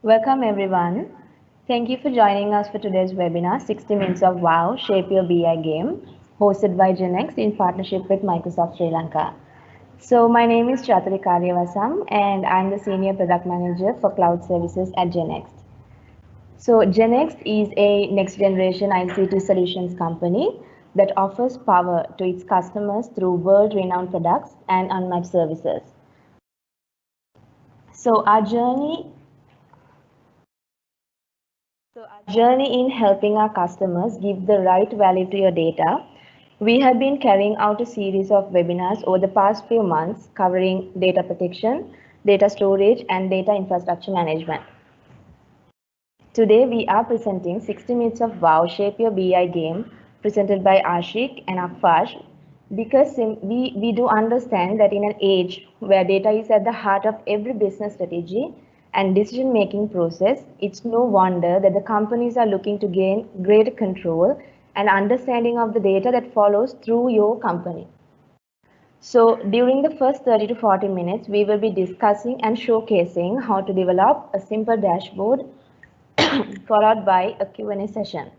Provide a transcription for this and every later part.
Welcome everyone. Thank you for joining us for today's webinar, 60 Minutes of Wow, Shape Your BI Game, hosted by Gennext in partnership with Microsoft Sri Lanka. So my name is Chatri Karyavasam and I'm the Senior Product Manager for Cloud Services at Gennext. So Gennext is a next generation ICT solutions company that offers power to its customers through world-renowned products and unmatched services. So our journey in helping our customers give the right value to your data, we have been carrying out a series of webinars over the past few months covering data protection, data storage, and data infrastructure management. Today, we are presenting 60 Minutes of Wow Shape Your BI Game presented by Ashik and Akfash because we do understand that in an age where data is at the heart of every business strategy and decision making process, it's no wonder that the companies are looking to gain greater control and understanding of the data that follows through your company. So during the first 30 to 40 minutes, we will be discussing and showcasing how to develop a simple dashboard followed by a Q&A session.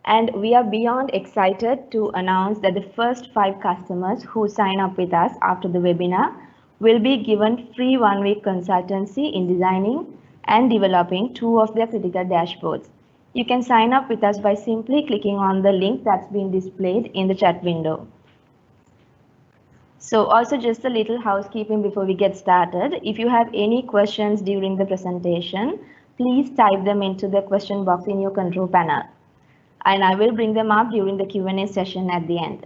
And we are beyond excited to announce that the first 5 customers who sign up with us after the webinar will be given free 1-week consultancy in designing and developing 2 of their critical dashboards. You can sign up with us by simply clicking on the link that's been displayed in the chat window. So also just a little housekeeping before we get started. If you have any questions during the presentation, please type them into the question box in your control panel. And I will bring them up during the Q&A session at the end.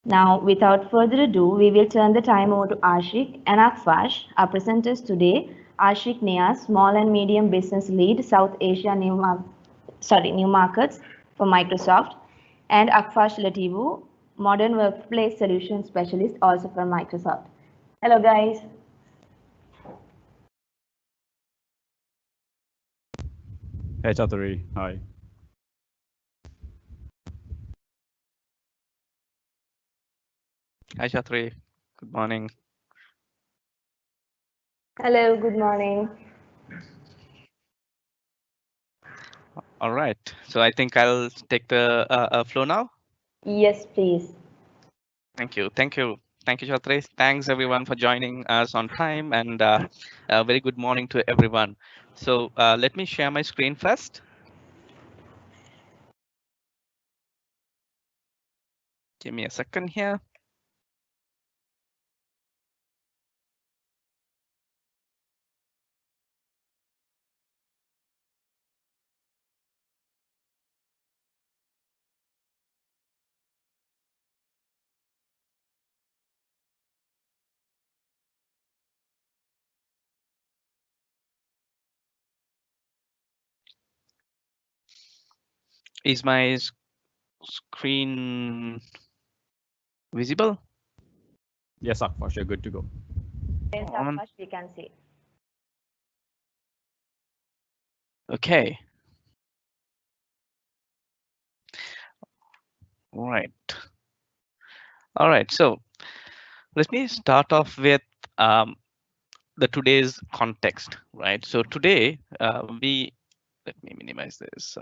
Now, without further ado, we will turn the time over to Ashik and Akfash, our presenters today. Ashik Nia, Small and Medium Business Lead, South Asia New Markets for Microsoft, and Akfash Lativu, Modern Workplace Solution Specialist, also from Microsoft. Hello, guys. Hey, Chaturi. Hi. Hi, Chatri. Good morning. Hello, good morning. All right. So I think I'll take the flow now. Yes, please. Thank you. Thank you. Thank you, Chatri. Thanks, everyone, for joining us on time. And a very good morning to everyone. So let me share my screen first. Give me a second here. Is my screen visible? Yes, Akfash, you're good to go. Yes, Akfash, we can see. Okay. All right. All right. So let me start off with the today's context, right? So today let me minimize this.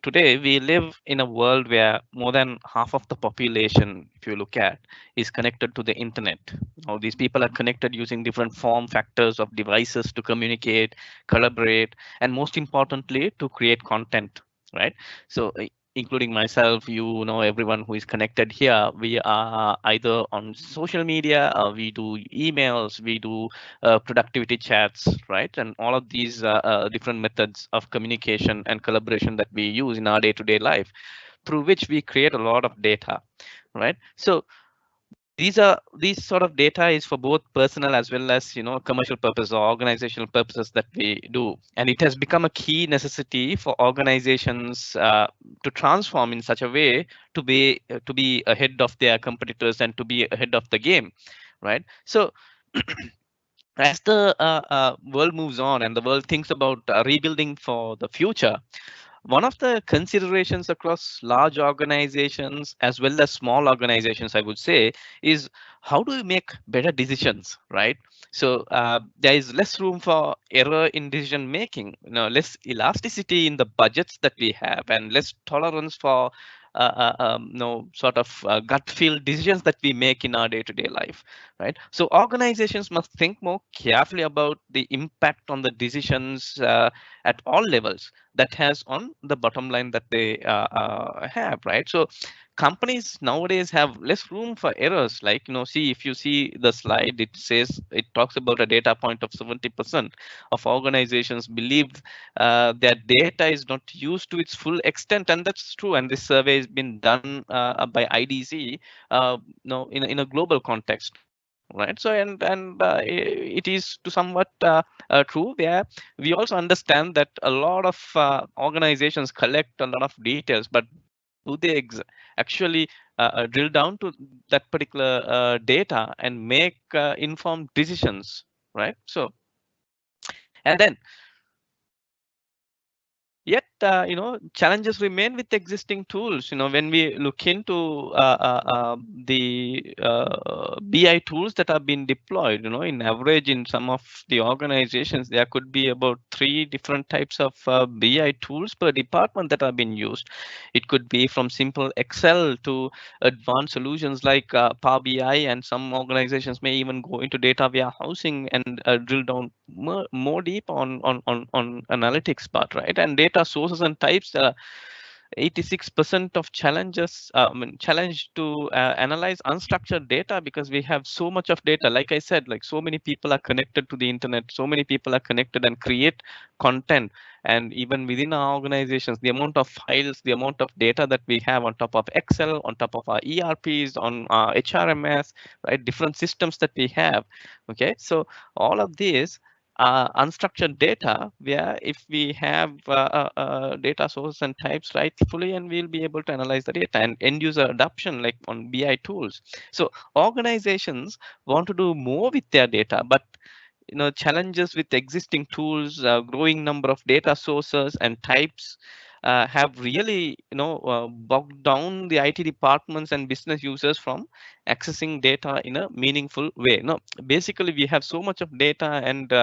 Today we live in a world where more than half of the population, if you look at, is connected to the internet. Now these people are connected using different form factors of devices to communicate, collaborate, and most importantly to create content, right? So including myself, you know, everyone who is connected here, we are either on social media, we do emails, we do productivity chats, right? And all of these different methods of communication and collaboration that we use in our day-to-day life, through which we create a lot of data, right? So these sort of data is for both personal as well as, you know, commercial purpose or organizational purposes that we do, and it has become a key necessity for organizations to transform in such a way to be ahead of their competitors and to be ahead of the game, right? So as the world moves on and the world thinks about rebuilding for the future, one of the considerations across large organizations as well as small organizations, I would say, is how do we make better decisions, right? So there is less room for error in decision making, less elasticity in the budgets that we have, and less tolerance for sort of gut feel decisions that we make in our day-to-day life, right? So organizations must think more carefully about the impact on the decisions at all levels that has on the bottom line that they have, right? So companies nowadays have less room for errors. Like, see, if you see the slide, it talks about a data point of 70% of organizations believe their data is not used to its full extent, and that's true. And this survey has been done by IDC, in a global context, right? So it is to somewhat true, where we also understand that a lot of organizations collect a lot of details, but do they actually drill down to that particular data and make informed decisions, right? So, and then yet, challenges remain with existing tools. When we look into the BI tools that are being deployed, in average in some of the organizations, there could be about 3 different types of BI tools per department that are being used. It could be from simple Excel to advanced solutions like Power BI, and some organizations may even go into data warehousing and drill down more deep on analytics part, right? And data sources and types. 86% of challenge to analyze unstructured data, because we have so much of data. Like I said, like, so many people are connected to the internet, so many people are connected and create content. And even within our organizations, the amount of files, the amount of data that we have on top of Excel, on top of our ERPs, on our HRMS, right? Different systems that we have. Okay, so all of these unstructured data, where if we have data sources and types rightfully, and we'll be able to analyze the data, and end user adoption like on BI tools. So organizations want to do more with their data, but challenges with existing tools, growing number of data sources and types have really bogged down the IT departments and business users from accessing data in a meaningful way. Basically, we have so much of data and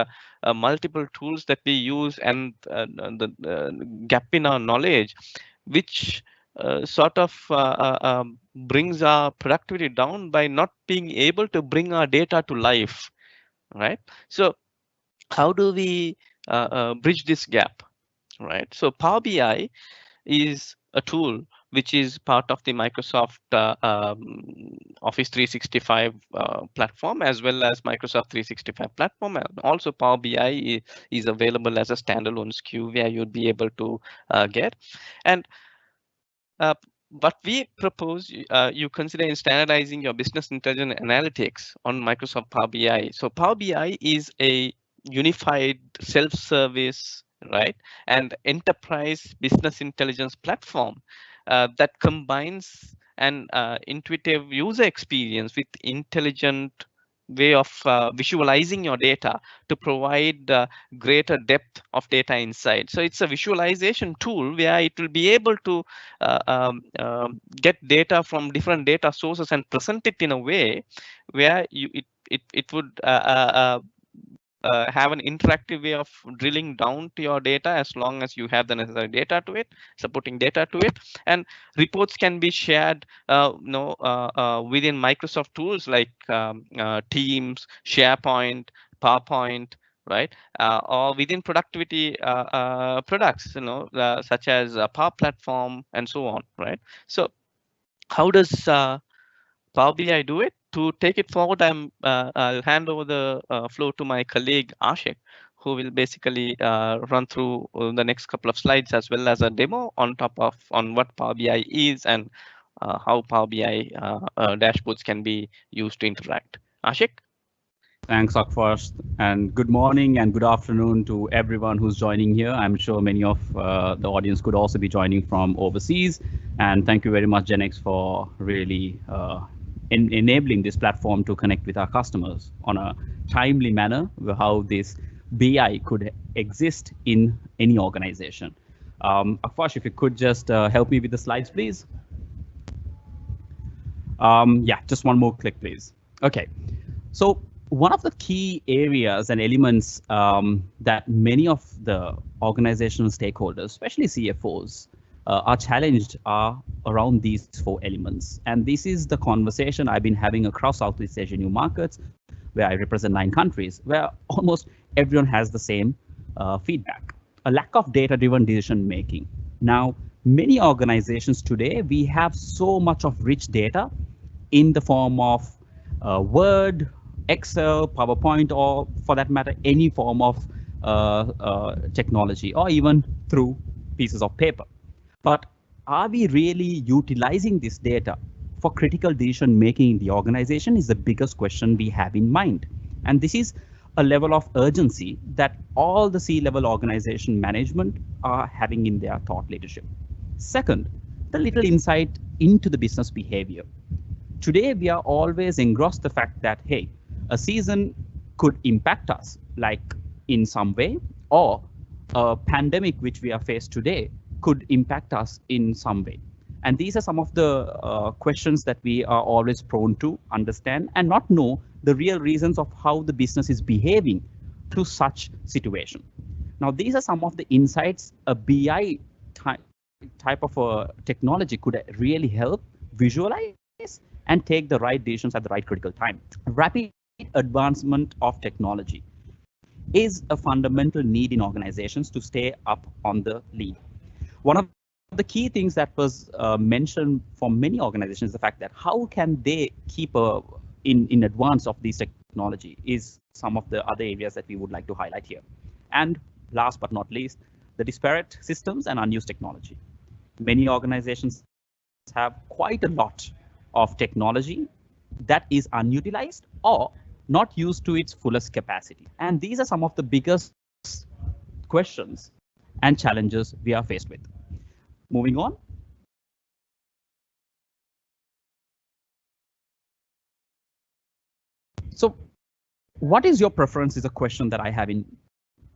multiple tools that we use, and the gap in our knowledge, which sort of brings our productivity down by not being able to bring our data to life, right? So how do we bridge this gap, right? So Power BI is a tool which is part of the Microsoft Office 365 platform, as well as Microsoft 365 platform. And also Power BI is available as a standalone SKU where you'd be able to get. And what we propose, you consider in standardizing your business intelligence analytics on Microsoft Power BI. So Power BI is a unified self-service, right, and enterprise business intelligence platform that combines an intuitive user experience with intelligent way of visualizing your data to provide greater depth of data insight. So it's a visualization tool where it will be able to get data from different data sources and present it in a way where it would have an interactive way of drilling down to your data, as long as you have the necessary data to it, supporting data to it. And reports can be shared within Microsoft tools like Teams, SharePoint, PowerPoint, right? Or within productivity products, such as Power Platform and so on, right? So how does Power BI do it? To take it forward, I'll hand over the floor to my colleague Ashik, who will basically run through the next couple of slides, as well as a demo on what Power BI is, and how Power BI dashboards can be used to interact. Ashik? Thanks, Akfash, and good morning and good afternoon to everyone who's joining here. I'm sure many of the audience could also be joining from overseas. And thank you very much, Gennext, for really enabling this platform to connect with our customers on a timely manner, how this BI could exist in any organization. Akfash, if you could just help me with the slides, please. Yeah, just one more click, please. Okay, so one of the key areas and elements that many of the organizational stakeholders, especially CFOs, are challenged are around these four elements. And this is the conversation I've been having across Southeast Asian new markets, where I represent 9 countries, where almost everyone has the same feedback: a lack of data-driven decision making. Now, many organizations today, we have so much of rich data in the form of Word, Excel, PowerPoint, or for that matter, any form of technology, or even through pieces of paper. But are we really utilizing this data for critical decision making in the organization is the biggest question we have in mind. And this is a level of urgency that all the C-level organization management are having in their thought leadership. Second, the little insight into the business behavior. Today, we are always engrossed the fact that, hey, a season could impact us, like in some way, or a pandemic which we are faced today could impact us in some way. And these are some of the questions that we are always prone to understand and not know the real reasons of how the business is behaving to such situation. Now, these are some of the insights a BI type of a technology could really help visualize and take the right decisions at the right critical time. Rapid advancement of technology is a fundamental need in organizations to stay up on the lead. One of the key things that was mentioned for many organizations is the fact that how can they keep in advance of these technology is some of the other areas that we would like to highlight here. And last but not least, the disparate systems and unused technology. Many organizations have quite a lot of technology that is unutilized or not used to its fullest capacity. And these are some of the biggest questions and challenges we are faced with. Moving on. So what is your preference is a question that I have in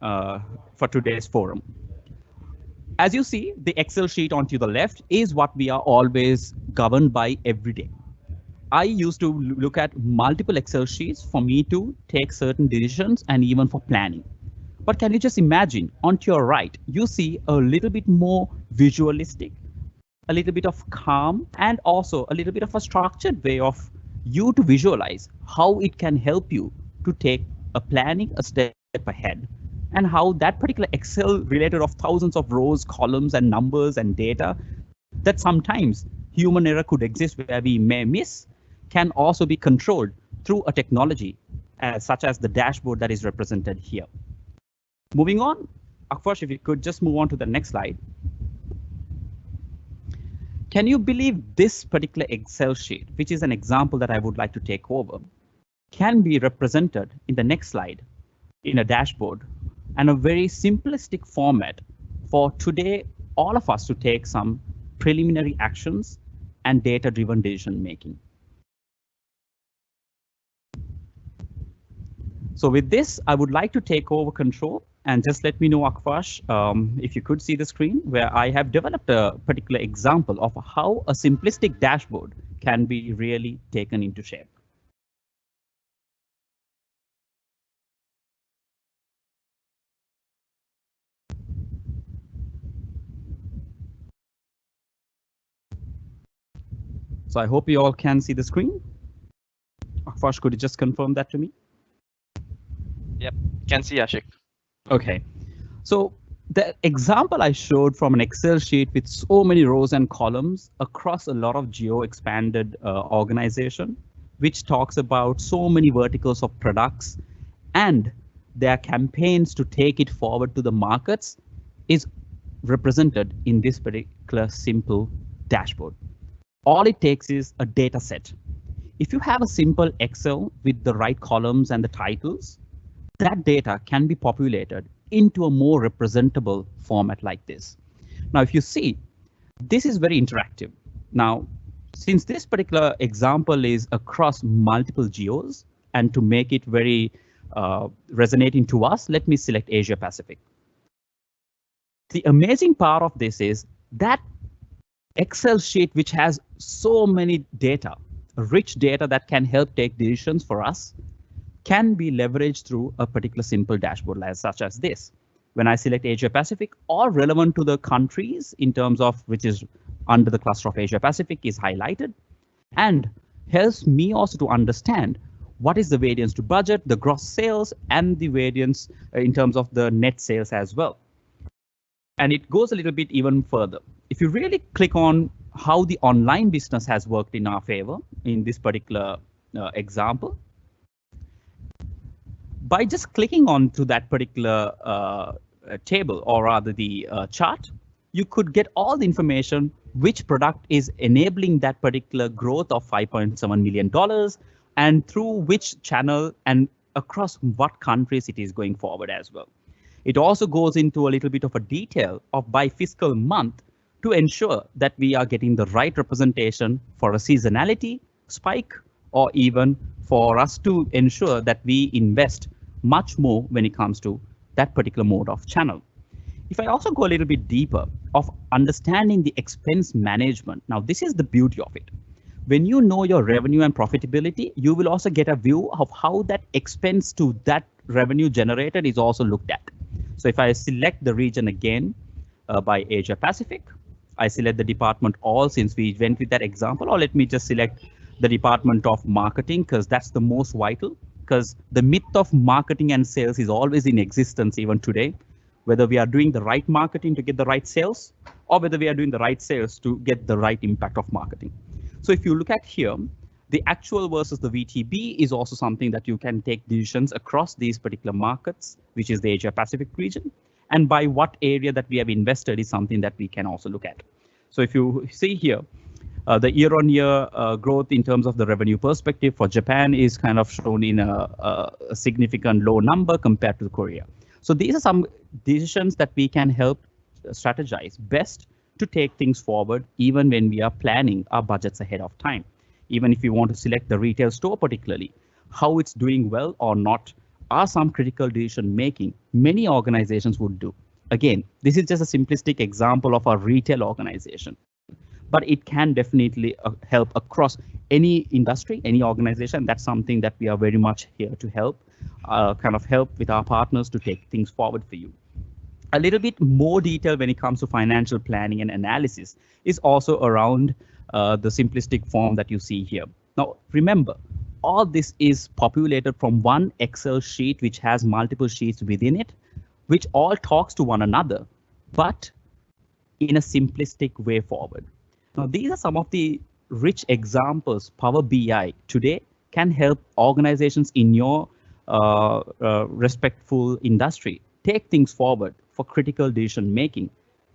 for today's forum. As you see, the Excel sheet onto the left is what we are always governed by every day. I used to look at multiple Excel sheets for me to take certain decisions and even for planning. But can you just imagine onto your right, you see a little bit more visualistic, a little bit of calm, and also a little bit of a structured way of you to visualize how it can help you to take a planning a step ahead, and how that particular Excel related of thousands of rows, columns, and numbers and data that sometimes human error could exist where we may miss can also be controlled through a technology such as the dashboard that is represented here. Moving on, Akfash, if you could just move on to the next slide. Can you believe this particular Excel sheet, which is an example that I would like to take over, can be represented in the next slide in a dashboard and a very simplistic format for today, all of us to take some preliminary actions and data-driven decision making. So with this, I would like to take over control and just let me know, Akfash, if you could see the screen where I have developed a particular example of how a simplistic dashboard can be really taken into shape. So I hope you all can see the screen. Akfash, could you just confirm that to me? Yep, can see Ashik. Okay, so the example I showed from an Excel sheet with so many rows and columns across a lot of geo-expanded organization, which talks about so many verticals of products and their campaigns to take it forward to the markets, is represented in this particular simple dashboard. All it takes is a data set. If you have a simple Excel with the right columns and the titles, that data can be populated into a more representable format like this. Now, if you see, this is very interactive. Now, since this particular example is across multiple geos, and to make it very resonating to us, let me select Asia Pacific. The amazing part of this is that Excel sheet, which has so many data, rich data that can help take decisions for us can be leveraged through a particular simple dashboard such as this. When I select Asia Pacific, all relevant to the countries in terms of which is under the cluster of Asia Pacific is highlighted and helps me also to understand what is the variance to budget, the gross sales, and the variance in terms of the net sales as well. And it goes a little bit even further. If you really click on how the online business has worked in our favor in this particular example, by just clicking on to that particular table or rather the chart, you could get all the information which product is enabling that particular growth of $5.7 million and through which channel and across what countries it is going forward as well. It also goes into a little bit of a detail of by fiscal month to ensure that we are getting the right representation for a seasonality spike or even for us to ensure that we invest much more when it comes to that particular mode of channel. If I also go a little bit deeper of understanding the expense management, now this is the beauty of it. When you know your revenue and profitability, you will also get a view of how that expense to that revenue generated is also looked at. So if I select the region again by Asia Pacific, I select the department all since we went with that example, or let me just select the department of marketing because that's the most vital, because the myth of marketing and sales is always in existence even today, whether we are doing the right marketing to get the right sales or whether we are doing the right sales to get the right impact of marketing. So if you look at here, the actual versus the VTB is also something that you can take decisions across these particular markets, which is the Asia Pacific region. And by what area that we have invested is something that we can also look at. So if you see here, the year-on-year growth in terms of the revenue perspective for Japan is kind of shown in a significant low number compared to Korea. So these are some decisions that we can help strategize best to take things forward, even when we are planning our budgets ahead of time. Even if you want to select the retail store particularly, how it's doing well or not are some critical decision making many organizations would do. Again, this is just a simplistic example of a retail organization, but it can definitely help across any industry, any organization. That's something that we are very much here to help, kind of help with our partners to take things forward for you. A little bit more detail when it comes to financial planning and analysis is also around the simplistic form that you see here. Now, remember, all this is populated from one Excel sheet, which has multiple sheets within it, which all talks to one another, but in a simplistic way forward. Now, these are some of the rich examples Power BI today can help organizations in your respectful industry take things forward for critical decision making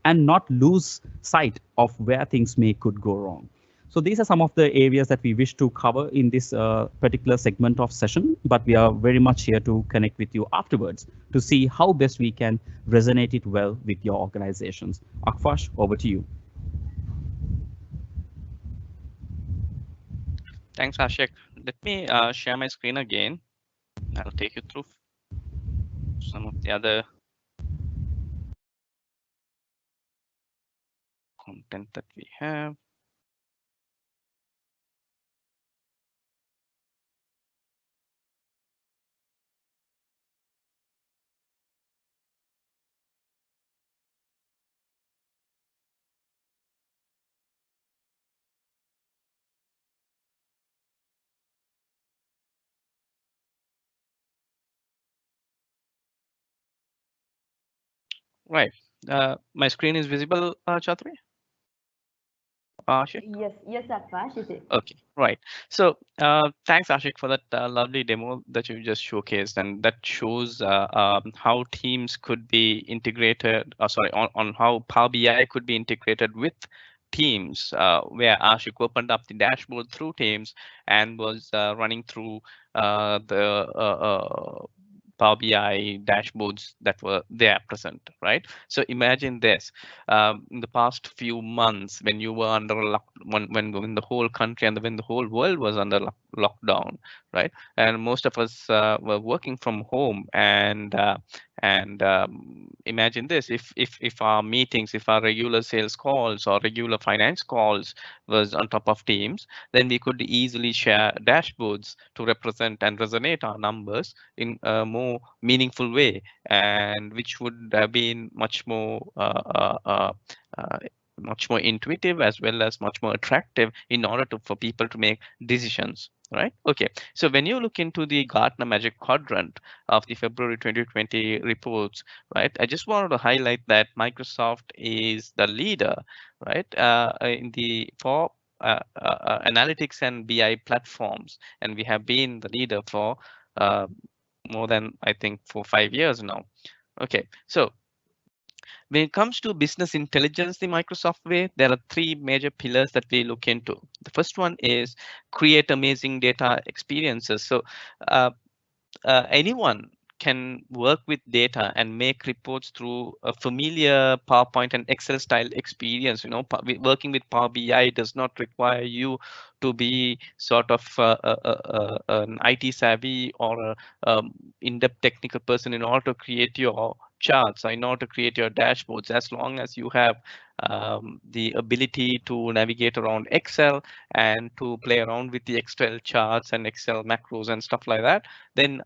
and not lose sight of where things could go wrong. So these are some of the areas that we wish to cover in this particular segment of session, but we are very much here to connect with you afterwards to see how best we can resonate it well with your organizations. Akfash, over to you. Thanks, Ashik. Let me share my screen again. I'll take you through some of the other content that we have. Right. My screen is visible, Chatri? Ashik? Yes, Akash, it is. Okay, right. So thanks, Ashik, for that lovely demo that you just showcased, and that shows how teams could be integrated, on how Power BI could be integrated with Teams, where Ashik opened up the dashboard through Teams and was running through the Power BI dashboards that were there present, right? So imagine this, in the past few months when you were under when the whole country and when the whole world was under lockdown, right? And most of us were working from home, and imagine this: if our meetings, if our regular sales calls or regular finance calls was on top of Teams, then we could easily share dashboards to represent and resonate our numbers in a more meaningful way, and which would have been uh, much more intuitive as well as much more attractive in order for people to make decisions, right? Okay, so when you look into the Gartner Magic Quadrant of the February 2020 reports, right, I just wanted to highlight that Microsoft is the leader, right, in the for analytics and BI platforms, and we have been the leader for more than, I think, for 5 years now. Okay, so when it comes to business intelligence the Microsoft way, there are three major pillars that we look into. The first one is create amazing data experiences. So uh, anyone can work with data and make reports through a familiar PowerPoint and Excel style experience. You know, working with Power BI does not require you to be sort of an IT savvy or a in-depth technical person in order to create your charts, in order to create your dashboards. As long as you have the ability to navigate around Excel and to play around with the Excel charts and Excel macros and stuff like that, then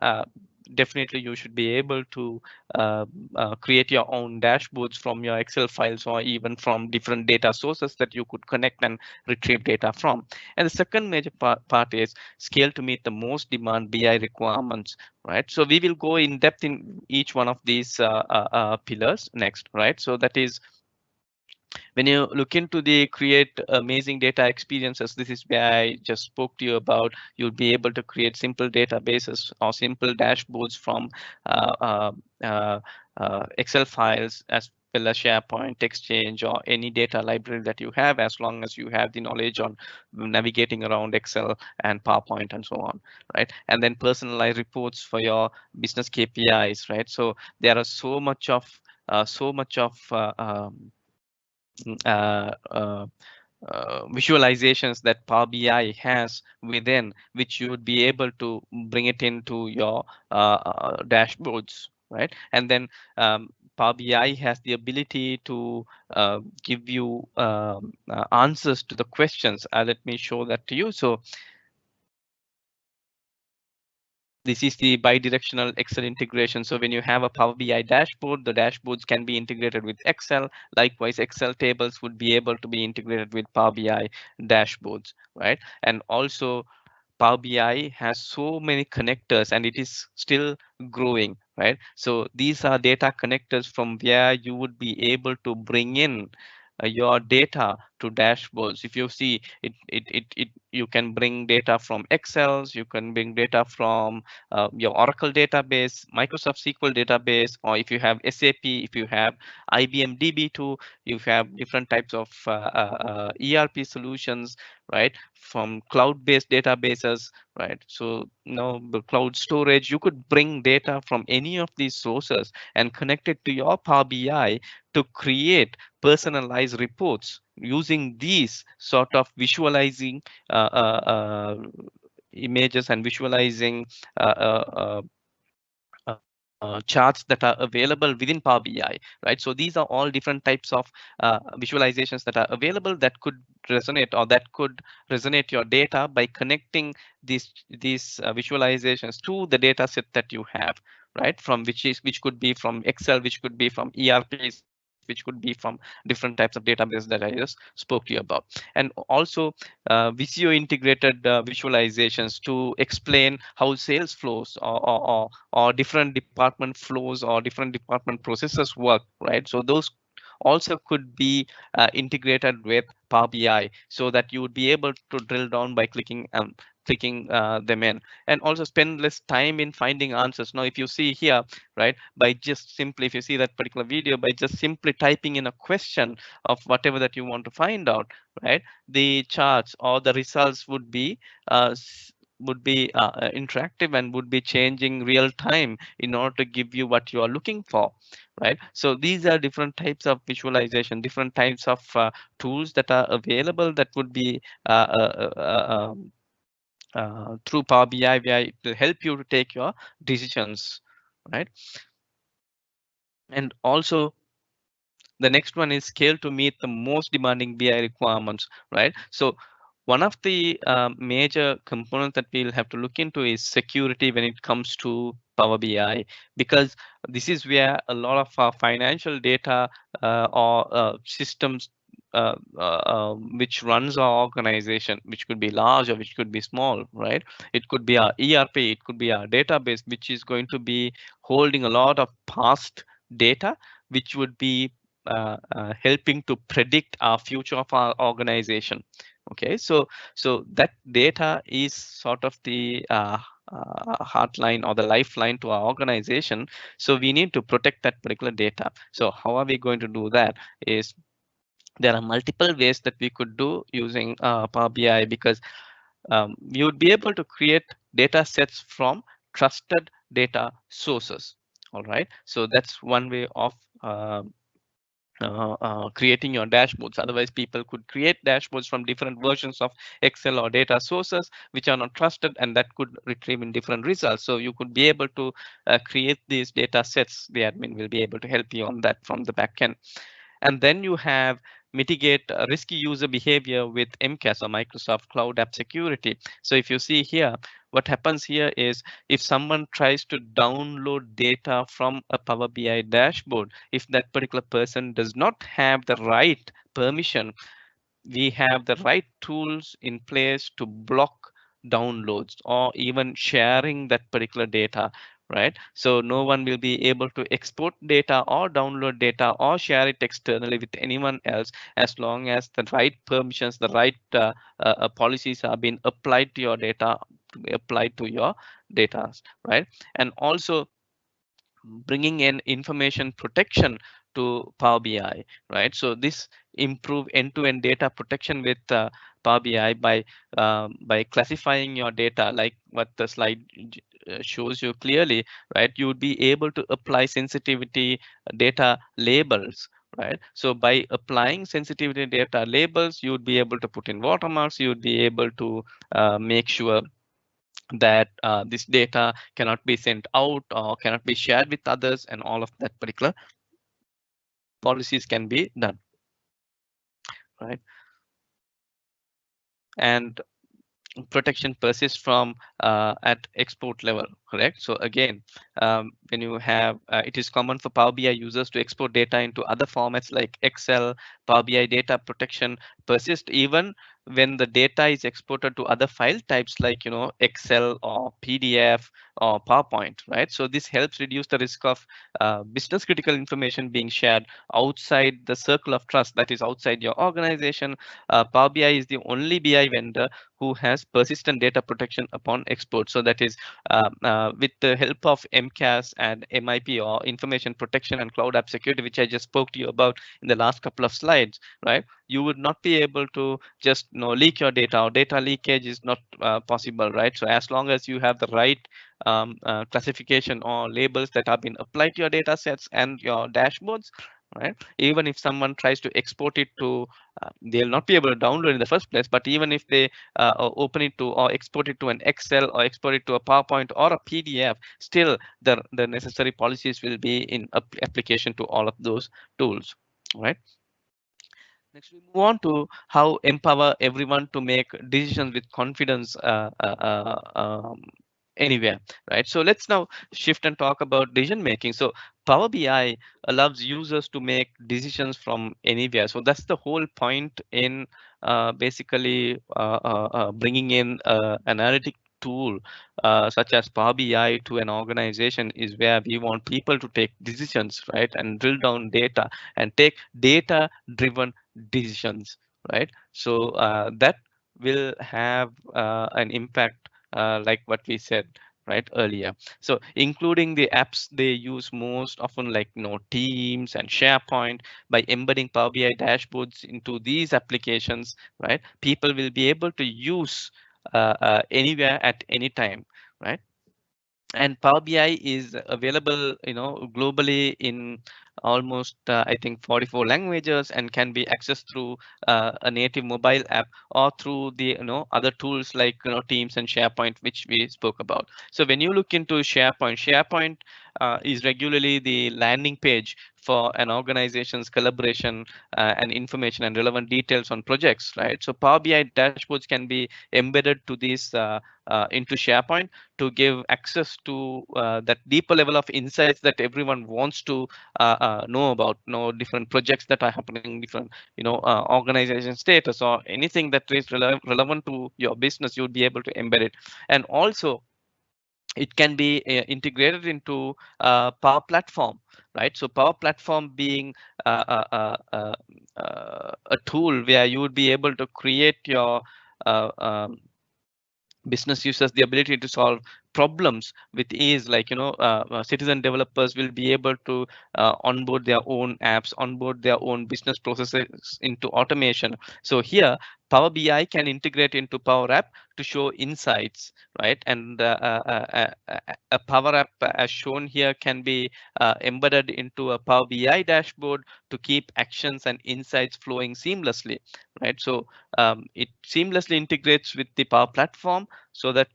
definitely you should be able to create your own dashboards from your Excel files or even from different data sources that you could connect and retrieve data from. And the second major part is scale to meet the most demand BI requirements, right? So we will go in depth in each one of these pillars next, right? So that is, when you look into the create amazing data experiences, this is where I just spoke to you about. You'll be able to create simple databases or simple dashboards from uh, uh, uh, Excel files as well as SharePoint, Exchange, or any data library that you have, as long as you have the knowledge on navigating around Excel and PowerPoint and so on, right? And then personalized reports for your business KPIs, right? So there are so much of uh, uh, visualizations that Power BI has within, which you would be able to bring it into your dashboards, right? And then Power BI has the ability to give you answers to the questions. Let me show that to you. So this is the bidirectional Excel integration. So when you have a Power BI dashboard, the dashboards can be integrated with Excel. Likewise, Excel tables would be able to be integrated with Power BI dashboards, right? And also Power BI has so many connectors and it is still growing, right? So these are data connectors from where you would be able to bring in your data to dashboards. If you see it you can bring data from Excels, you can bring data from your Oracle database, Microsoft SQL database, or if you have SAP, if you have IBM DB2, you have different types of ERP solutions, right? From cloud-based databases, right? So the cloud storage, you could bring data from any of these sources and connect it to your Power BI to create personalized reports using these sort of visualizing images and visualizing charts that are available within Power BI, right? So these are all different types of visualizations that are available that could resonate or that could resonate your data by connecting these visualizations to the data set that you have, right? From which could be from Excel, which could be from ERPs, which could be from different types of databases that I just spoke to you about. And also Visio integrated visualizations to explain how sales flows or different department flows or different department processes work, right? So those also could be integrated with Power BI so that you would be able to drill down by clicking them in, and also spend less time in finding answers. Now, if you see here, right, by just simply, if you see that particular video, by just simply typing in a question of whatever that you want to find out, right, the charts or the results would be interactive and would be changing real time in order to give you what you are looking for, right? So these are different types of visualization, different types of tools that are available that would be through Power BI, where it will help you to take your decisions, right? And also the next one is scale to meet the most demanding BI requirements, right? So one of the major components that we'll have to look into is security when it comes to Power BI, because this is where a lot of our financial data or systems which runs our organization, which could be large or which could be small, right? It could be our ERP, it could be our database, which is going to be holding a lot of past data, which would be helping to predict our future of our organization. Okay, so that data is sort of the heartline or the lifeline to our organization. So we need to protect that particular data. So how are we going to do that? Is there are multiple ways that we could do using Power BI, because you would be able to create data sets from trusted data sources. All right, so that's one way of creating your dashboards. Otherwise, people could create dashboards from different versions of Excel or data sources which are not trusted, and that could retrieve in different results. So you could be able to create these data sets. The admin will be able to help you on that from the backend. And then you have mitigate risky user behavior with MCAS or Microsoft Cloud App Security. So if you see here, what happens here is if someone tries to download data from a Power BI dashboard, if that particular person does not have the right permission, we have the right tools in place to block downloads or even sharing that particular data, right? So no one will be able to export data or download data or share it externally with anyone else, as long as the right permissions, the right policies are being applied to your data, applied to your data, right? And also bringing in information protection to Power BI, right? So this improve end-to-end data protection with Power BI by classifying your data, like what the slide shows you clearly, right? You would be able to apply sensitivity data labels, right? So by applying sensitivity data labels, you would be able to put in watermarks. You would be able to make sure that this data cannot be sent out or cannot be shared with others, and all of that particular policies can be done, right? And protection persists from at export level, correct? So again, when you have, it is common for Power BI users to export data into other formats like Excel. Power BI data protection persists even when the data is exported to other file types like, Excel or PDF or PowerPoint, right? So this helps reduce the risk of business critical information being shared outside the circle of trust, that is outside your organization. Power BI is the only BI vendor who has persistent data protection upon export. So that is with the help of MCAS and MIP, or information protection and cloud app security, which I just spoke to you about in the last couple of slides, right? You would not be able to just leak your data, or data leakage is not possible, right? So as long as you have the right classification or labels that have been applied to your data sets and your dashboards, right? Even if someone tries to export it to, they'll not be able to download in the first place, but even if they open it to or export it to an Excel or export it to a PowerPoint or a PDF, still the necessary policies will be in application to all of those tools, right? Next, we move on to how empower everyone to make decisions with confidence anywhere, right? So let's now shift and talk about decision making. So Power BI allows users to make decisions from anywhere. So that's the whole point in basically bringing in analytic tool such as Power BI to an organization, is where we want people to take decisions, right? And drill down data and take data driven decisions, right? So that will have an impact like what we said right earlier. So including the apps they use most often, like Teams and SharePoint. By embedding Power BI dashboards into these applications, right, people will be able to use anywhere at any time, right? And Power BI is available, globally in almost I think 44 languages, and can be accessed through a native mobile app or through the other tools like Teams and SharePoint, which we spoke about. So when you look into SharePoint is regularly the landing page for an organization's collaboration and information and relevant details on projects, right? So Power BI dashboards can be embedded to these into SharePoint to give access to that deeper level of insights that everyone wants to know about, different projects that are happening, different organization status, or anything that is relevant to your business. You'll be able to embed it. And also it can be integrated into Power Platform, right? So Power Platform being a tool where you would be able to create your uh, um, business users the ability to solve problems with ease. Like citizen developers will be able to onboard their own apps, onboard their own business processes into automation. So here Power BI can integrate into Power App to show insights, right? And a Power App as shown here can be embedded into a Power BI dashboard to keep actions and insights flowing seamlessly, right? So it seamlessly integrates with the Power Platform, so that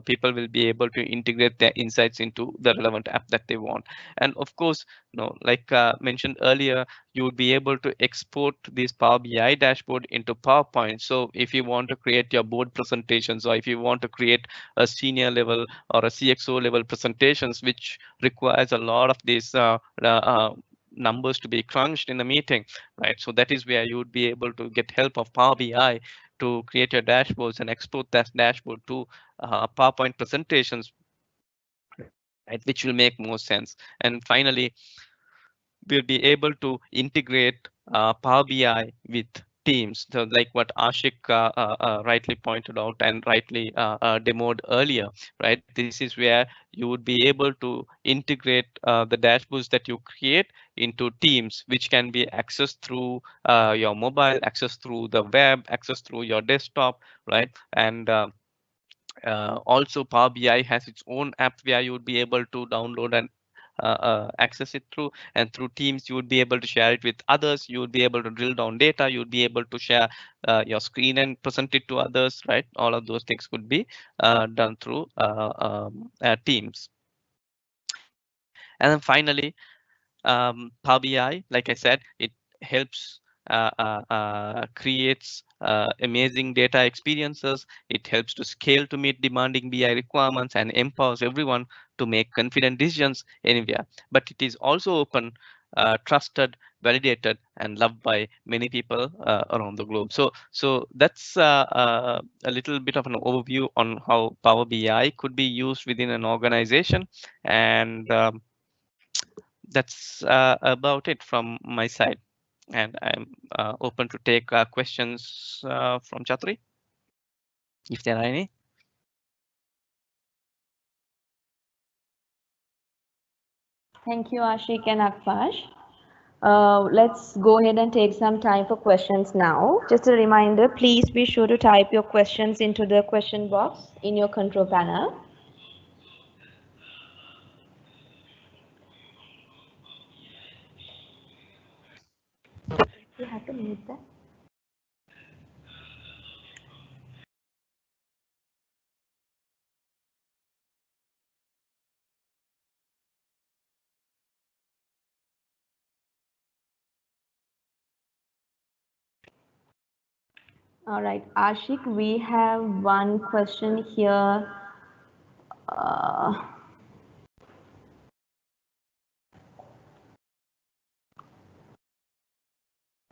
people will be able to integrate their insights into the relevant app that they want. And of course, like mentioned earlier, you would be able to export this Power BI dashboard into PowerPoint. So if you want to create your board presentations, or if you want to create a senior level or a CXO level presentations, which requires a lot of these numbers to be crunched in the meeting, right? So that is where you would be able to get help of Power BI to create your dashboards and export that dashboard to PowerPoint presentations, right? Which will make more sense. And finally, we'll be able to integrate Power BI with Teams. So like what Ashik rightly pointed out and rightly demoed earlier, right? This is where you would be able to integrate the dashboards that you create into Teams, which can be accessed through your mobile, accessed through the web, accessed through your desktop, right? And also Power BI has its own app where you would be able to download and access it through. And through Teams, you would be able to share it with others. You would be able to drill down data. You would be able to share your screen and present it to others, right? All of those things could be done through Teams. And then finally, Power BI, like I said, it helps creates amazing data experiences. It helps to scale to meet demanding BI requirements and empowers everyone to make confident decisions anywhere. But it is also open, trusted, validated, and loved by many people around the globe. So that's a little bit of an overview on how Power BI could be used within an organization. And that's about it from my side. And I'm open to take questions from Chatri, if there are any. Thank you, Ashik and Akfash. Let's go ahead and take some time for questions now. Just a reminder, please be sure to type your questions into the question box in your control panel. You have to mute that. All right, Ashik, we have one question here.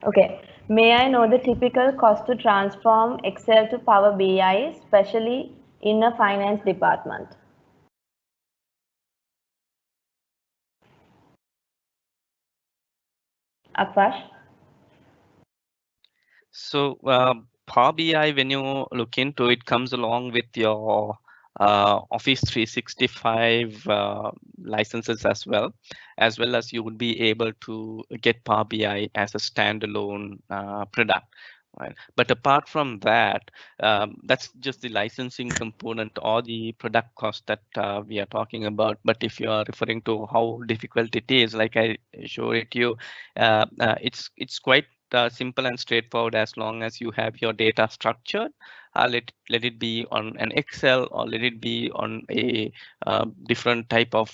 Okay, may I know the typical cost to transform Excel to Power BI, especially in a finance department? Akfash? So Power BI, when you look into it, comes along with your Office 365 licenses as well as you would be able to get Power BI as a standalone product. right? But apart from that, that's just the licensing component or the product cost that we are talking about. But if you are referring to how difficult it is, like I showed it to you, it's quite simple and straightforward as long as you have your data structured. Let it be on an Excel or let it be on a different type of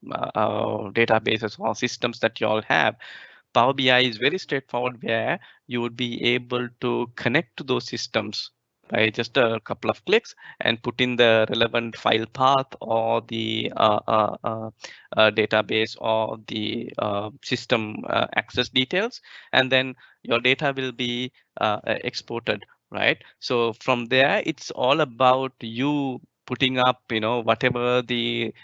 databases or systems that you all have. Power BI is very straightforward, where you would be able to connect to those systems by just a couple of clicks and put in the relevant file path or the database or the system access details, and then your data will be exported, right? So from there, it's all about you putting up, whatever the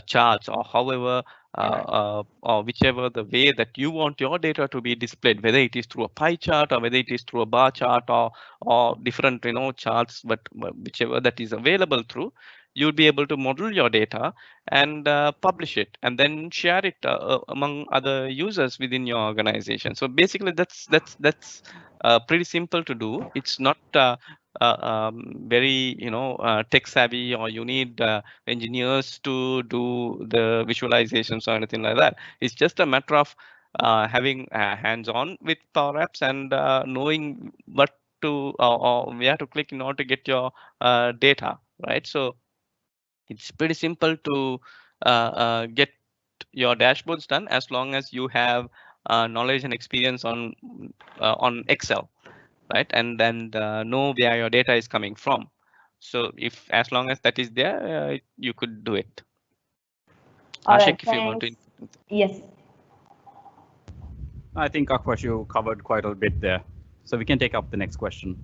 charts or however or whichever the way that you want your data to be displayed, whether it is through a pie chart or whether it is through a bar chart or different charts, but whichever that is available through, you'll be able to model your data and publish it and then share it among other users within your organization. So basically, that's pretty simple to do. It's not very tech savvy, or you need engineers to do the visualizations or anything like that. It's just a matter of having hands-on with Power Apps and knowing what to or where to click in order to get your data, right? So it's pretty simple to get your dashboards done as long as you have knowledge and experience on Excel, right? And then know where your data is coming from. So if as long as that is there, you could do it. All Ashik, right, if you want to. thanks. Yes. I think, Akwash, you covered quite a bit there. So we can take up the next question.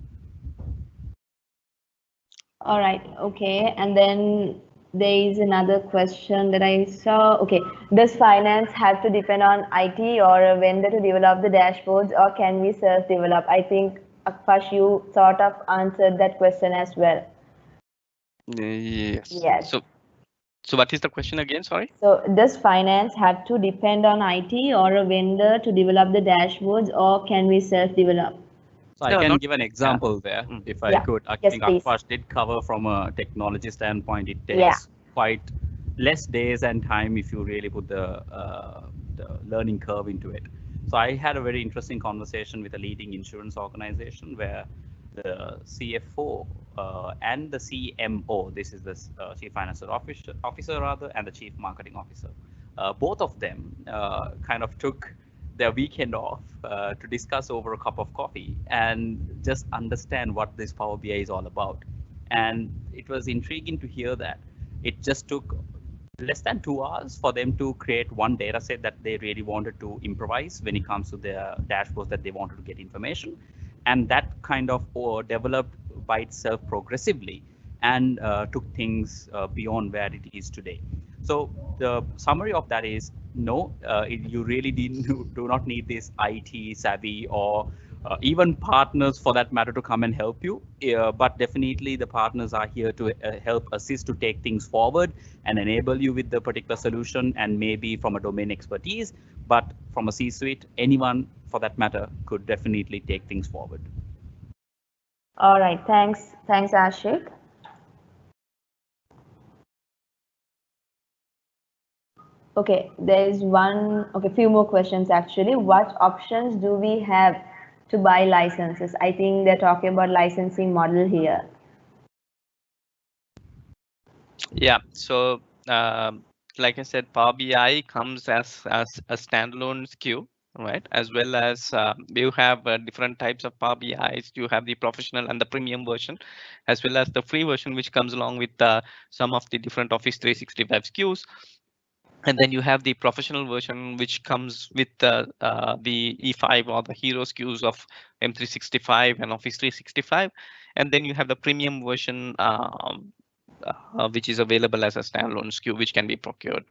All right, okay. And then there is another question that I saw. Okay, does finance have to depend on IT or a vendor to develop the dashboards, or can we self-develop? I think, Akwash, you sort of answered that question as well. Yes. Yes. So what is the question again? Sorry. So does finance have to depend on IT or a vendor to develop the dashboards, or can we self-develop? So I can give an example there, if I could. I think Akwash did cover from a technology standpoint. It takes quite less days and time if you really put the learning curve into it. So I had a very interesting conversation with a leading insurance organization where the CFO and the CMO, this is the Chief Financial Officer rather, and the Chief Marketing Officer, both of them kind of took their weekend off to discuss over a cup of coffee and just understand what this Power BI is all about. And it was intriguing to hear that it just took less than 2 hours for them to create one data set that they really wanted to improvise when it comes to their dashboards that they wanted to get information. And that kind of developed by itself progressively and took things beyond where it is today. So the summary of that is, no, you really do not need this IT savvy or even partners for that matter to come and help you. But definitely the partners are here to help assist to take things forward and enable you with the particular solution, and maybe from a domain expertise. But from a C-suite, anyone for that matter could definitely take things forward. All right, thanks, Ashik. Okay, there is few more questions actually. What options do we have to buy licenses? I think they're talking about licensing model here. Yeah, so like I said, Power BI comes as a standalone SKU, right? As well as you have different types of Power BIs. You have the professional and the premium version, as well as the free version, which comes along with some of the different Office 365 SKUs. And then you have the professional version, which comes with the E5 or the hero SKUs of M365 and Office 365. And then you have the premium version, which is available as a standalone SKU, which can be procured.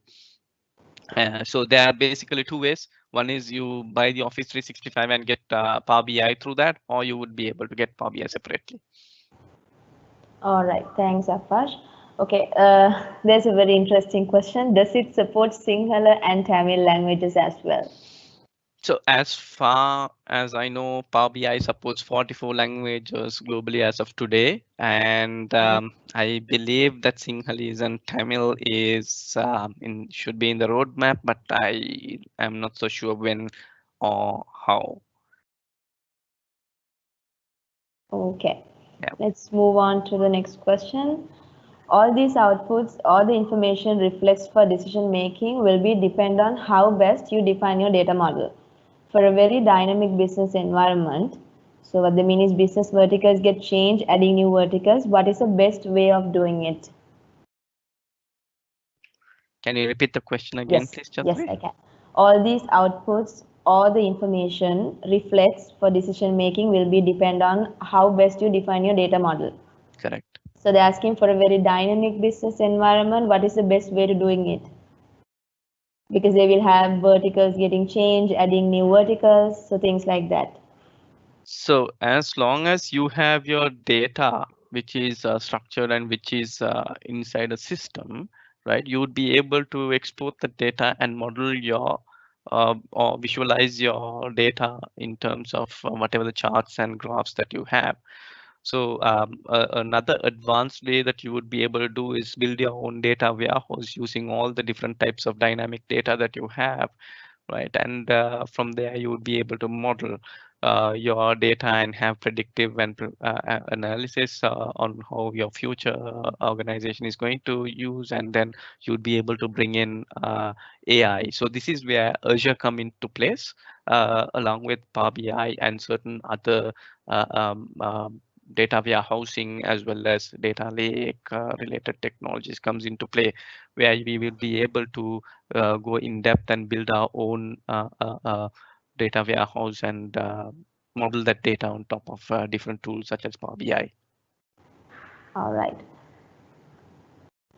So there are basically two ways. One is you buy the Office 365 and get Power BI through that, or you would be able to get Power BI separately. All right, thanks, Akwash. Okay, there's a very interesting question. Does it support Sinhala and Tamil languages as well? So as far as I know, Power BI supports 44 languages globally as of today, and I believe that Sinhalese and Tamil is should be in the roadmap, but I am not so sure when or how. Okay, Yeah. let's move on to the next question. All these outputs, all the information reflects for decision making will be depend on how best you define your data model. For a very dynamic business environment, so what they mean is business verticals get changed, adding new verticals. What is the best way of doing it? Can you repeat the question again, please, Yes, Chandri? I can. All these outputs, all the information reflects for decision making will be depend on how best you define your data model. Correct. So they're asking for a very dynamic business environment. What is the best way to doing it? Because they will have verticals getting changed, adding new verticals, so things like that. So as long as you have your data, which is structured and which is inside a system, right, you would be able to export the data and model your or visualize your data in terms of whatever the charts and graphs that you have. So another advanced way that you would be able to do is build your own data warehouse using all the different types of dynamic data that you have, right? And from there, you would be able to model your data and have predictive and analysis on how your future organization is going to use, and then you'd be able to bring in AI. So this is where Azure come into place, along with Power BI and certain other data warehousing as well as data lake related technologies comes into play, where we will be able to go in depth and build our own data warehouse and model that data on top of different tools such as Power BI. All right.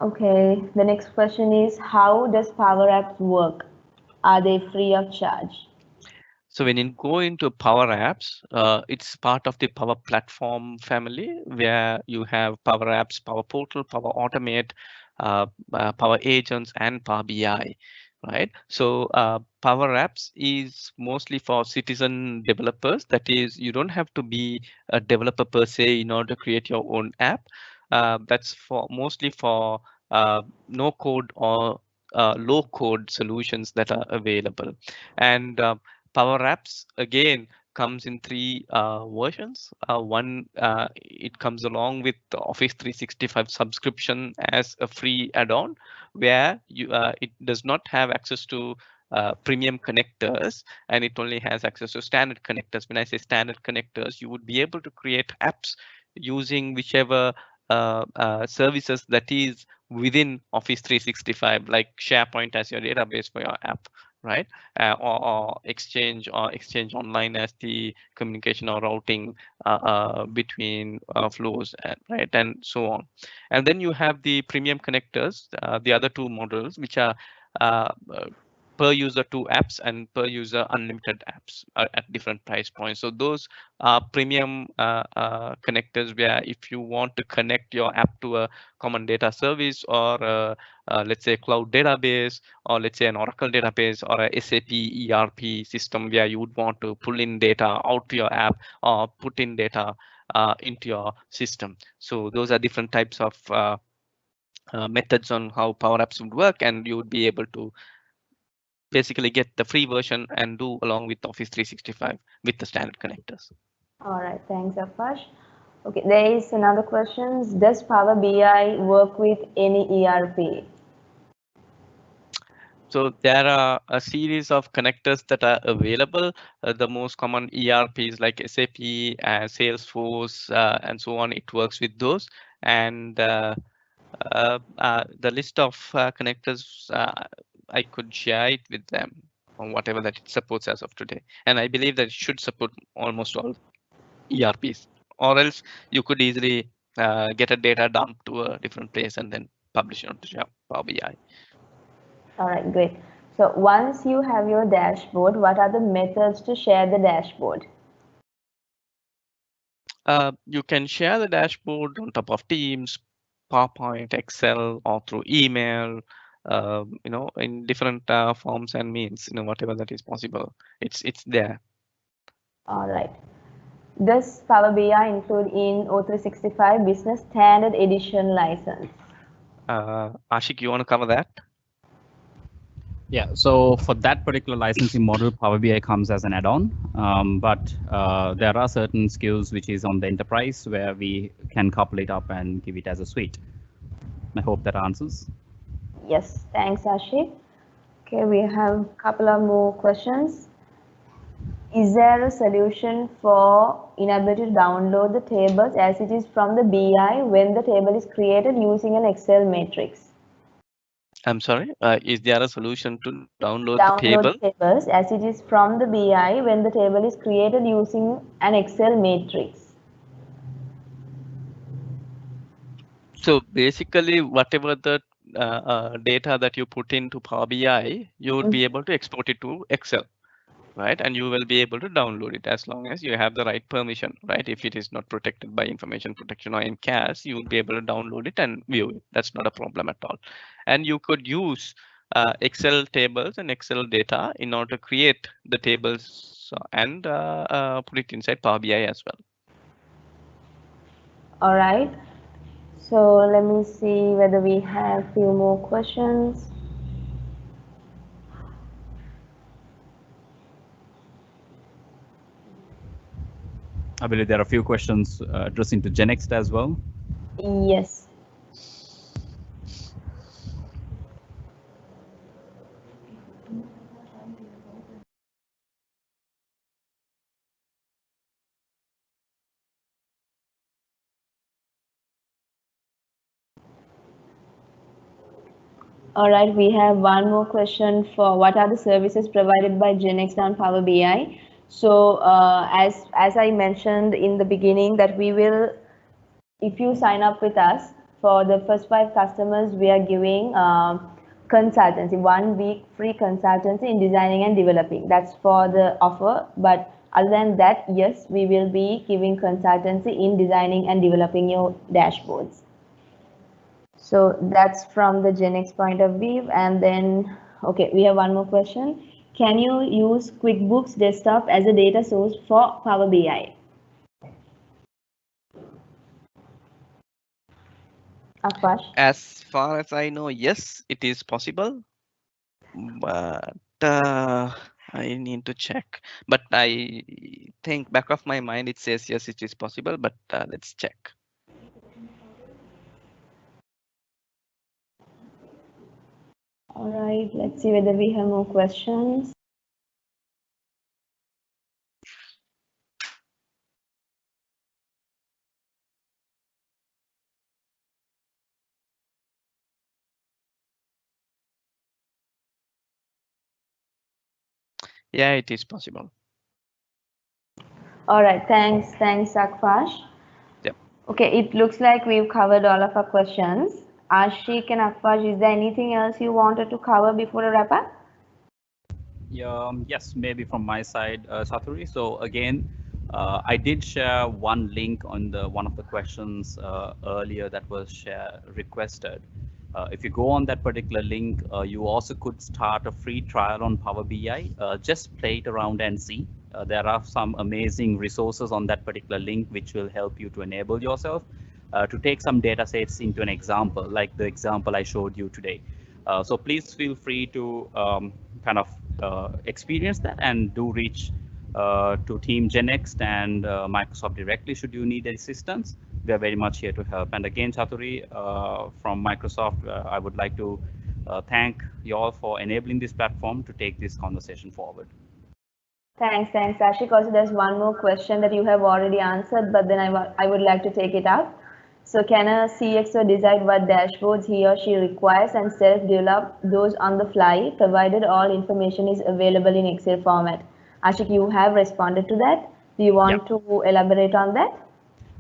Okay, the next question is how does Power Apps work? Are they free of charge? So when you go into Power Apps, it's part of the Power Platform family where you have Power Apps, Power Portal, Power Automate, Power Agents, and Power BI, right? So Power Apps is mostly for citizen developers. That is, you don't have to be a developer per se in order to create your own app. That's for mostly for no code or low code solutions that are available. And Power Apps again comes in three versions. One, it comes along with the Office 365 subscription as a free add-on, where it does not have access to premium connectors, and it only has access to standard connectors. When I say standard connectors, you would be able to create apps using whichever services that is within Office 365, like SharePoint as your database for your app, right? Or Exchange Online as the communication or routing between flows, right, and so on. And then you have the premium connectors, the other two models, which are uh, uh, per user two apps and per user unlimited apps at different price points. So those are premium connectors, where if you want to connect your app to a common data service or let's say cloud database, or let's say an Oracle database or a SAP ERP system, where you would want to pull in data out to your app or put in data into your system. So those are different types of methods on how Power Apps would work, and you would be able to basically get the free version and do along with Office 365 with the standard connectors. All right, thanks, Akash. Okay, there is another question. Does Power BI work with any ERP? So there are a series of connectors that are available. The most common ERPs like SAP, Salesforce, and so on, it works with those. And the list of connectors, I could share it with them on whatever that it supports as of today. And I believe that it should support almost all ERPs, or else you could easily get a data dump to a different place and then publish it onto Power BI. All right, great. So once you have your dashboard, what are the methods to share the dashboard? You can share the dashboard on top of Teams, PowerPoint, Excel, or through email. in different forms and means, whatever that is possible, it's there. All right. Does Power BI include in O365 Business Standard Edition license? Ashik, you want to cover that? Yeah, so for that particular licensing model, Power BI comes as an add-on, but there are certain skills which is on the enterprise where we can couple it up and give it as a suite. I hope that answers. Yes, thanks, Ashik. Okay, we have a couple of more questions. Is there a solution for inability to download the tables as it is from the BI when the table is created using an Excel matrix? I'm sorry, is there a solution to download the Download table? tables as it is from the BI when the table is created using an Excel matrix. So basically, whatever the data that you put into Power BI, you would be able to export it to Excel, right? And you will be able to download it as long as you have the right permission, right? If it is not protected by information protection or MCAS, you would be able to download it and view it. That's not a problem at all. And you could use Excel tables and Excel data in order to create the tables and put it inside Power BI as well. All right. So let me see whether we have a few more questions. I believe there are a few questions addressing to Gennext as well. Yes. All right, we have one more question for what are the services provided by Gennext on Power BI. So as I mentioned in the beginning that we will, if you sign up with us for the first 5 customers, we are giving consultancy, 1 week free consultancy in designing and developing. That's for the offer. But other than that, yes, we will be giving consultancy in designing and developing your dashboards. So that's from the Gennext point of view. And then, okay, we have one more question. Can you use QuickBooks Desktop as a data source for Power BI? Akash? As far as I know, yes, it is possible, but I need to check. But I think back of my mind, it says yes, it is possible, but let's check. All right, let's see whether we have more questions. Yeah, it is possible. All right, thanks, Akfash. Yep. Okay, it looks like we've covered all of our questions. Ashik and Akfash, is there anything else you wanted to cover before a wrap up? Yeah, yes, maybe from my side, Sathuri. So again, I did share one link on the one of the questions earlier that was requested. If you go on that particular link, you also could start a free trial on Power BI. Just play it around and see. There are some amazing resources on that particular link which will help you to enable yourself to take some data sets into an example, like the example I showed you today. So please feel free to kind of experience that and do reach to Team Gennext and Microsoft directly should you need assistance. We are very much here to help. And again, Chaturi, from Microsoft, I would like to thank you all for enabling this platform to take this conversation forward. Thanks, Ashik. Also, there's one more question that you have already answered, but then I would like to take it up. So can a CXO decide what dashboards he or she requires and self-develop those on the fly, provided all information is available in Excel format? Ashik, you have responded to that. Do you want to elaborate on that?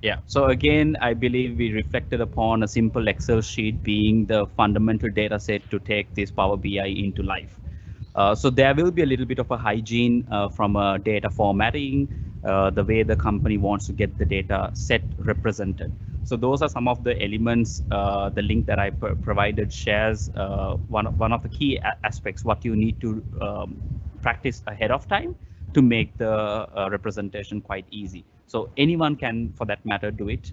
Yeah, so again, I believe we reflected upon a simple Excel sheet being the fundamental data set to take this Power BI into life. So there will be a little bit of a hygiene from a data formatting, the way the company wants to get the data set represented. So those are some of the elements. The link that I provided shares one of the key aspects, what you need to practice ahead of time to make the representation quite easy. So anyone can, for that matter, do it.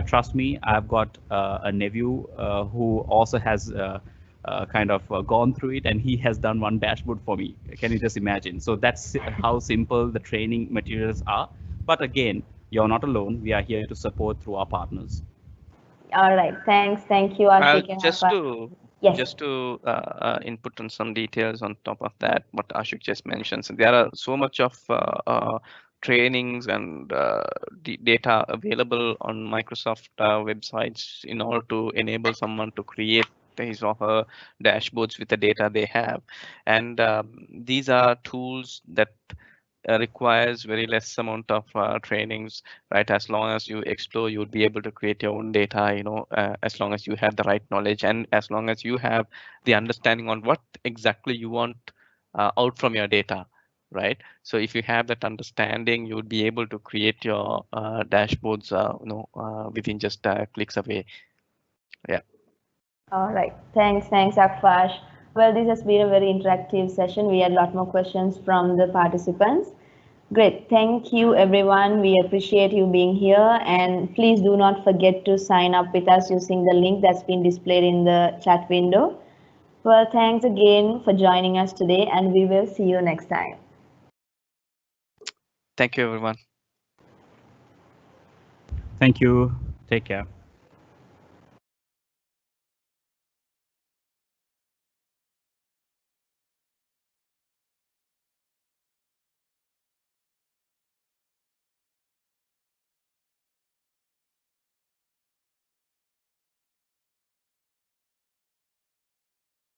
Trust me, I've got a nephew who also has kind of gone through it, and he has done one dashboard for me. Can you just imagine? So that's how simple the training materials are. But again, you're not alone. We are here to support through our partners. All right. Thanks. Thank you, Ashik and Just Afar. to Yes. input on some details on top of that, what Ashok just mentioned. So there are so much of trainings and data available on Microsoft websites in order to enable someone to create his or her dashboards with the data they have. And these are tools that requires very less amount of trainings, right? As long as you explore, you'll be able to create your own data, as long as you have the right knowledge and as long as you have the understanding on what exactly you want out from your data, right? So if you have that understanding, you would be able to create your dashboards, within just clicks away. Yeah. All right. Thanks, Akfash. Well, this has been a very interactive session. We had a lot more questions from the participants. Great. Thank you, everyone. We appreciate you being here. And please do not forget to sign up with us using the link that's been displayed in the chat window. Well, thanks again for joining us today, and we will see you next time. Thank you, everyone. Thank you. Take care.